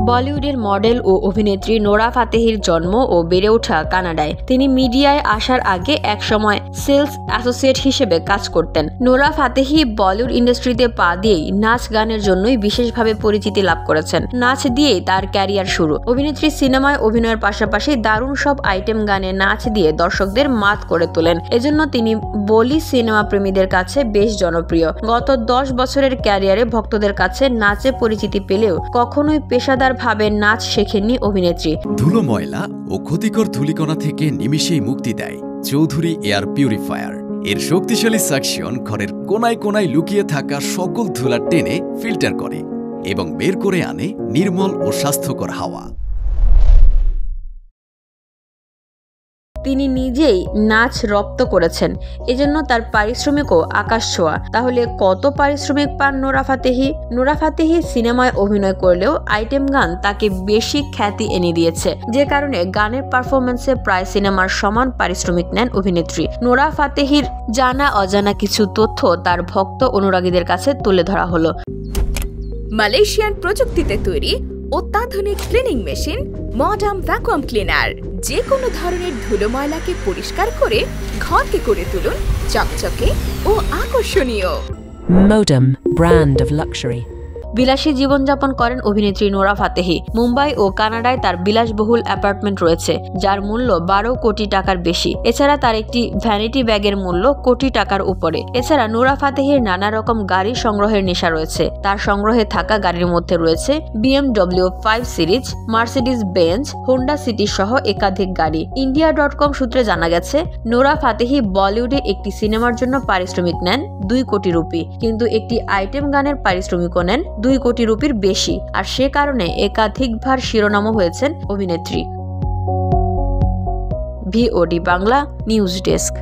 বলিউডের মডেল ও অভিনেত্রী নোরা ফাতেহির জন্ম ও বেড়ে ওঠা কানাডায়। তিনি মিডিয়ায় আসার আগে একসময় সেলস অ্যাসোসিয়েট হিসেবে কাজ করতেন। নোরা ফাতেহি বলিউড ইন্ডাস্ট্রিতে পা দিয়েই নাচ গানের জন্যই বিশেষভাবে পরিচিতি লাভ করেছেন। নাচ দিয়েই তার ক্যারিয়ার শুরু। অভিনেত্রী সিনেমায় অভিনয়ের পাশাপাশি দারুণ সব আইটেম গানে নাচ দিয়ে দর্শকদের মাত করে তোলেন। এজন্য তিনি বলি সিনেমা প্রেমীদের কাছে বেশ জনপ্রিয়। গত 10 বছরের ক্যারিয়ারে ভক্তদের কাছে নাচে পরিচিতি পেলেও কখনোই পেশাদার ভাবে নাচ শেখেননি অভিনেত্রী। ধুলো, ময়লা ও ক্ষতিকর ধূলিকণা থেকে নিমিষেই মুক্তি দেয় চৌধুরী এয়ার পিউরিফায়ার। এর শক্তিশালী সাকশন ঘরের কোনায় কোনায় লুকিয়ে থাকা সকল ধুলা টেনে ফিল্টার করে এবং বের করে আনে নির্মল ও স্বাস্থ্যকর হাওয়া। তিনি নিজেই নাচ রপ্ত করেছেন, এজন্য তার পারিশ্রমিকও আকাশ ছোঁয়া। তাহলে কত পারিশ্রমিক পান নোরা ফাতেহি? নোরা ফাতেহি সিনেমায় অভিনয় করলেও আইটেম গান তাকে বেশি খ্যাতি এনে দিয়েছে, যে কারণে গানের পারফরমেন্সে প্রায় সিনেমার সমান পারিশ্রমিক নেন অভিনেত্রী। নোরা ফাতেহির জানা অজানা কিছু তথ্য তার ভক্ত অনুরাগীদের কাছে তুলে ধরা হলো। মালয়েশিয়ান প্রযুক্তিতে তৈরি অত্যাধুনিক cleaning machine modern vacuum cleaner যে কোনো ধরনের ধুলো ময়লাকে পরিষ্কার করে ঘরকে করে তুলুন চকচকে ও আকর্ষণীয়। Modem, brand of luxury. বিলাসী জীবনযাপন করেন অভিনেত্রী নোরা ফাতেহি। মুম্বাই ও কানাডায় তার বিলাসবহুল অ্যাপার্টমেন্ট রয়েছে, যার মূল্য 12 কোটি টাকার বেশি। এছাড়া তার একটি ভ্যানিটি ব্যাগের মূল্য কোটি টাকার উপরে। এছাড়া নোরা ফাতেহির নানা রকম গাড়ি সংগ্রহের নেশা রয়েছে। তার সংগ্রহে থাকা গাড়ির মধ্যে রয়েছে BMW 5 series, Mercedes Benz, Honda city সহ একাধিক গাড়ি। India.com সূত্রে জানা গেছে, নোরা ফাতেহি বলিউডে একটি সিনেমার জন্য পারিশ্রমিক নেন 2 কোটি রুপি, কিন্তু একটি আইটেম গানের পারিশ্রমিকও নেন 2 কোটি রুপির বেশি। আর সে কারণে একাধিকবার শিরোনামও হয়েছেন অভিনেত্রী। VOD Bangla news desk.